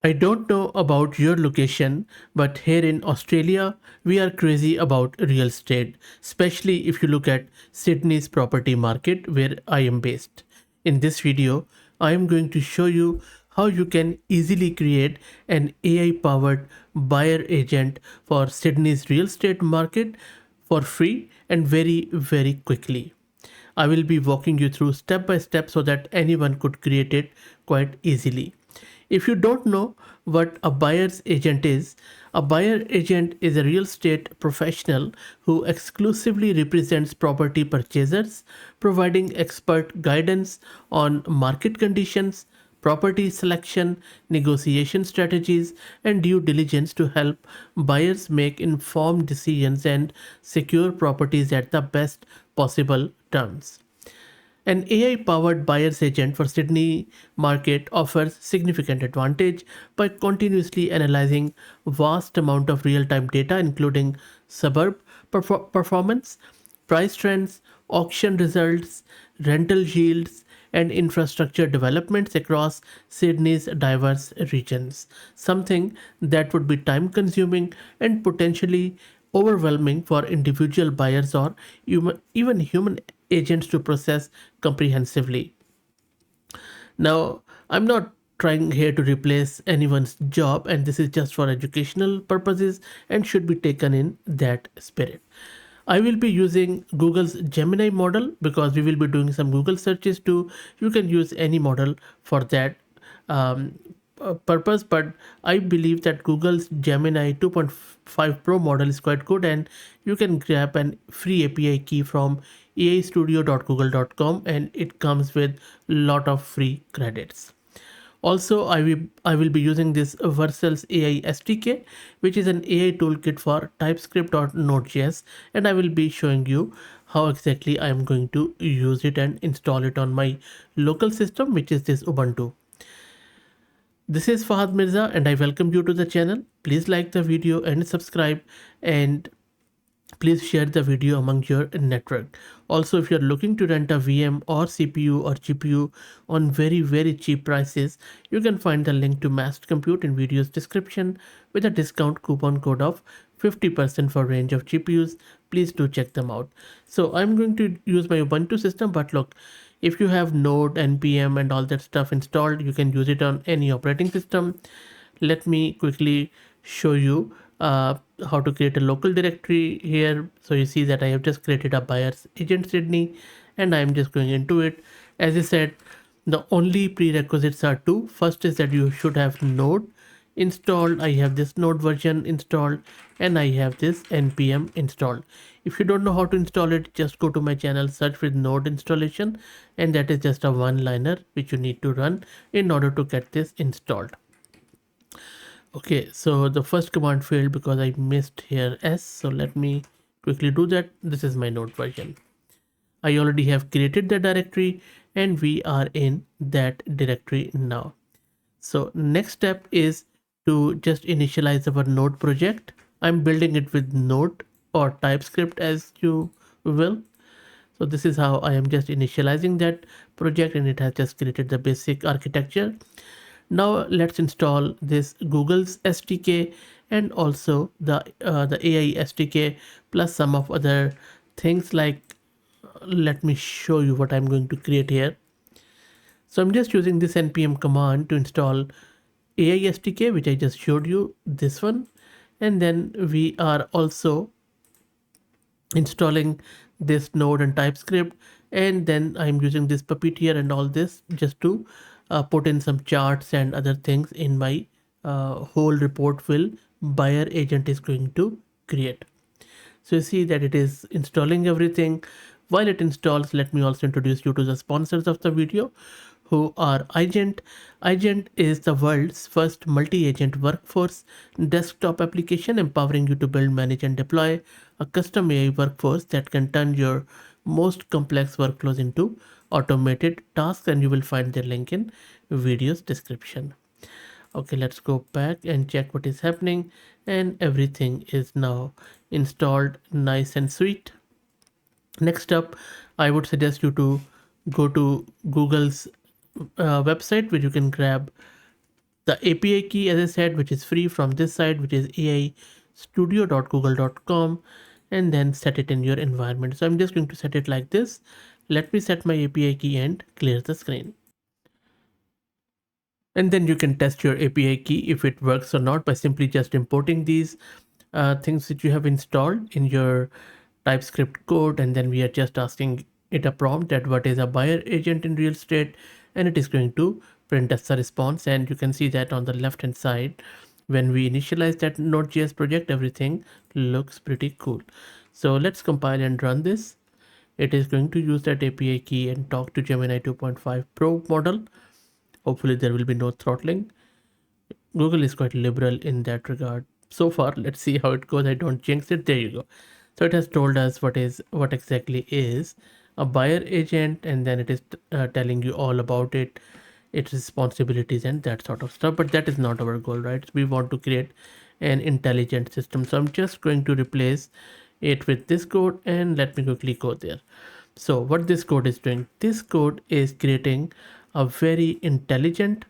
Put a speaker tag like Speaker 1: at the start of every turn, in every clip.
Speaker 1: I don't know about your location, but here in Australia, we are crazy about real estate, especially if you look at Sydney's property market where I am based. In this video, I am going to show you how you can easily create an AI powered buyer agent for Sydney's real estate market for free and very quickly. I will be walking you through step by step so that anyone could create it quite easily. If you don't know what a buyer's agent is, a buyer agent is a real estate professional who exclusively represents property purchasers, providing expert guidance on market conditions, property selection, negotiation strategies, and due diligence to help buyers make informed decisions and secure properties at the best possible terms. An AI-powered buyer's agent for Sydney market offers significant advantage by continuously analyzing vast amount of real-time data including suburb performance, price trends, auction results, rental yields, and infrastructure developments across Sydney's diverse regions, something that would be time consuming and potentially overwhelming for individual buyers or even human agents to process comprehensively. Now, I'm not trying here to replace anyone's job, and this is just for educational purposes and should be taken in that spirit. I will be using Google's Gemini model because we will be doing some Google searches too. You can use any model for that um, purpose, but I believe that Google's Gemini 2.5 Pro model is quite good, and you can grab an free API key from aistudio.google.com, and it comes with lot of free credits. Also, I will be using this Vercels AI SDK, which is an AI toolkit for TypeScript or Node.js, and I will be showing you how exactly I am going to use it and install it on my local system, which is this Ubuntu. This is Fahad Mirza, and I welcome you to the channel. Please like the video and subscribe, and please share the video among your network. Also, if you're looking to rent a VM or CPU or GPU on very cheap prices, you can find the link to Massed Compute in video's description with a discount coupon code of 50% for range of GPUs. Please do check them out. So I'm going to use my Ubuntu system, but look, if you have Node, NPM and all that stuff installed, you can use it on any operating system. Let me quickly show you how to create a local directory here. So you see that I have just created a buyer's agent Sydney, and I'm just going into it. As I said, the only prerequisites are two. First is that you should have Node installed. I have this Node version installed, and I have this npm installed. If you don't know how to install it, just go to my channel, search with Node installation, and that is just a one liner which you need to run in order to get this installed. Okay, so the first command failed because I missed here S. So let me quickly do that. This is my Node version. I already have created the directory, and we are in that directory now. So next step is to just initialize our Node project. I'm building it with Node or TypeScript as you will. So this is how I am just initializing that project, and it has just created the basic architecture. Now let's install this Google's SDK and also the AI SDK plus some of other things like let me show you what I'm going to create here. So I'm just using this npm command to install AI SDK, which I just showed you, this one, and then we are also installing this Node and TypeScript, and then I'm using this Puppeteer and all this just to put in some charts and other things in my whole report will buyer agent is going to create. So you see that it is installing everything. While it installs, let me also introduce you to the sponsors of the video, who are iGent. iGent is the world's first multi-agent workforce desktop application empowering you to build, manage, and deploy a custom AI workforce that can turn your most complex workflows into automated tasks, and you will find the link in video's description. Okay, let's go back and check what is happening, and everything is now installed nice and sweet. Next up, I would suggest you to go to Google's website where you can grab the API key, as I said, which is free from this site, which is aistudio.google.com, and then set it in your environment. So I'm just going to set it like this. Let me set my API key and clear the screen. And then you can test your API key if it works or not by simply just importing these things that you have installed in your TypeScript code, and then we are just asking it a prompt that what is a buyer agent in real estate, and it is going to print us a response. And you can see that on the left hand side, when we initialize that Node.js project, everything looks pretty cool. So let's compile and run this. It is going to use that API key and talk to Gemini 2.5 Pro model. Hopefully there will be no throttling. Google is quite liberal in that regard so far. Let's see how it goes. I don't jinx it. There you go. So it has told us what exactly is a buyer agent, and then it is telling you all about it, its responsibilities and that sort of stuff. But that is not our goal, right? We want to create an intelligent system. So I'm just going to replace it with this code, and let me quickly go there. So what this code is doing, this code is creating a very intelligent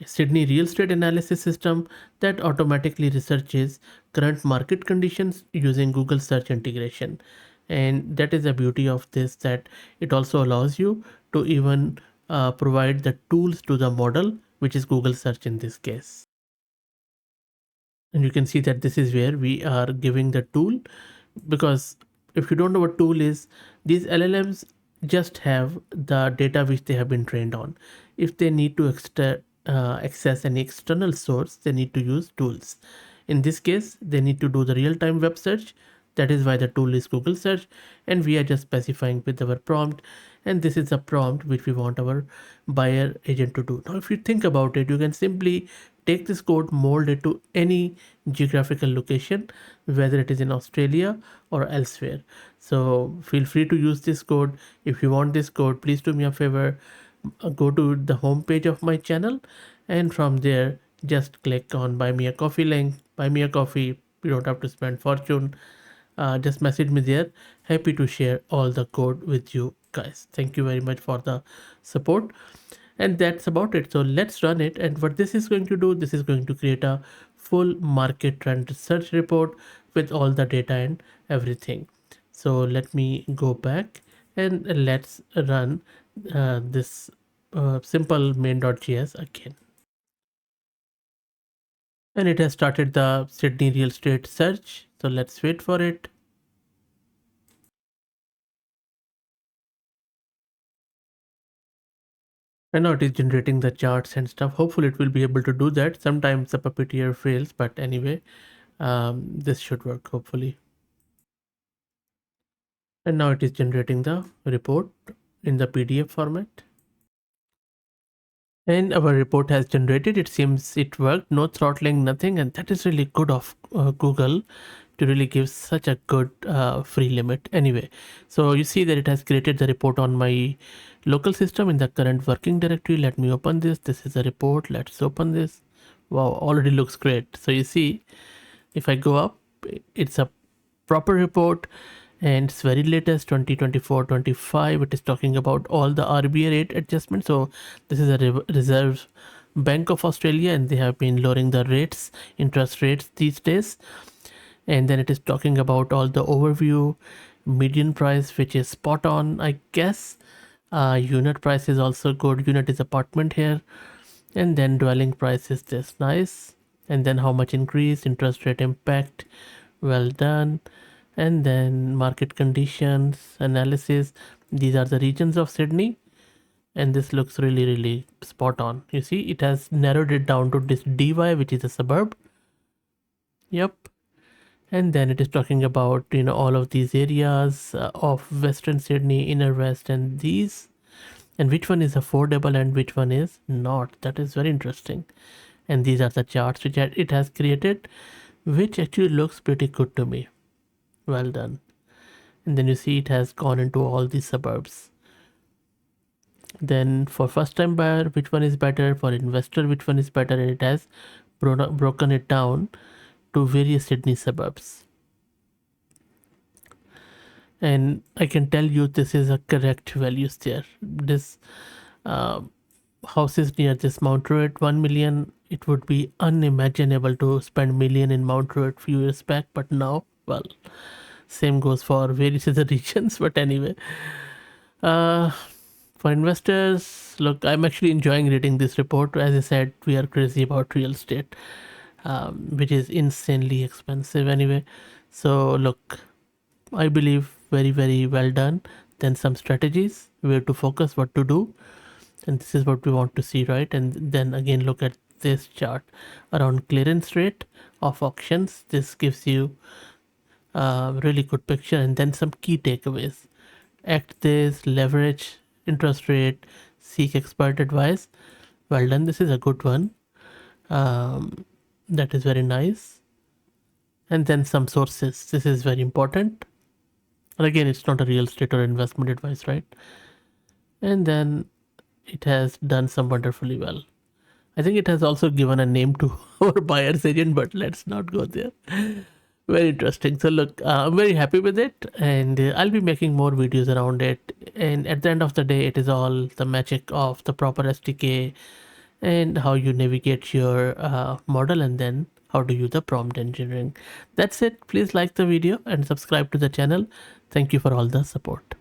Speaker 1: Sydney real estate analysis system that automatically researches current market conditions using Google search integration. And that is the beauty of this, that it also allows you to even provide the tools to the model, which is Google search in this case. And you can see that this is where we are giving the tool, because if you don't know what tool is, these LLMs just have the data which they have been trained on. If they need to access any external source, they need to use tools. In this case, they need to do the real-time web search. That is why the tool is Google search, and we are just specifying with our prompt, and this is a prompt which we want our buyer agent to do. Now if you think about it, you can simply take this code, mold it to any geographical location, whether it is in Australia or elsewhere. So feel free to use this code. If you want this code, please do me a favor, go to the home page of my channel, and from there just click on buy me a coffee link. Buy me a coffee, you don't have to spend fortune. Just message me there. Happy to share all the code with you guys. Thank you very much for the support, and that's about it. So let's run it. And what this is going to do, this is going to create a full market trend research report with all the data and everything. So let me go back and let's run this simple main.js again. And it has started the Sydney real estate search. So let's wait for it. And now it is generating the charts and stuff. Hopefully it will be able to do that. Sometimes the Puppeteer fails, but anyway, this should work hopefully. And now it is generating the report in the PDF format. And our report has generated. It seems it worked. No throttling, nothing. And that is really good of Google to really give such a good free limit. Anyway, so you see that it has created the report on my local system in the current working directory. Let me open this. This is a report. Let's open this. Wow, already looks great. So you see, if I go up, it's a proper report, and it's very latest 2024-25. It is talking about all the RBA rate adjustments. So this is a Reserve Bank of Australia, and they have been lowering the rates, interest rates these days. And then it is talking about all the overview, median price, which is spot on, I guess. Unit price is also good. Unit is apartment here. And then dwelling price is this, nice. And then how much increase, interest rate impact, well done. And then market conditions analysis. These are the regions of Sydney, and this looks really spot on. You see, it has narrowed it down to this DY, which is a suburb. Yep. And then it is talking about, you know, all of these areas of Western Sydney, Inner West, and these, and which one is affordable and which one is not. That is very interesting. And these are the charts which it has created, which actually looks pretty good to me. Well done. And then you see it has gone into all these suburbs. Then for first time buyer, which one is better? For investor, which one is better? And it has broken it down to various Sydney suburbs. And I can tell you this is a correct values there. This houses near this Mount Druitt. 1 million, it would be unimaginable to spend million in Mount Druitt few years back, but now, well, same goes for various other regions. But anyway, uh, for investors, look, I'm actually enjoying reading this report. As I said, we are crazy about real estate, which is insanely expensive anyway. So look, I believe very, very well done. Then some strategies, where to focus, what to do, and this is what we want to see, right? And then again, look at this chart around clearance rate of auctions. This gives you a really good picture, and then some key takeaways. Act this, leverage interest rate, seek expert advice. Well done, this is a good one. That is very nice. And then some sources, this is very important. And again, it's not a real estate or investment advice, right? And then it has done some wonderfully well. I think it has also given a name to our buyer's agent, but let's not go there. Very interesting. So look, I'm very happy with it, and I'll be making more videos around it. And at the end of the day, it is all the magic of the proper SDK and how you navigate your model, and then how to use the prompt engineering. That's it. Please like the video and subscribe to the channel. Thank you for all the support.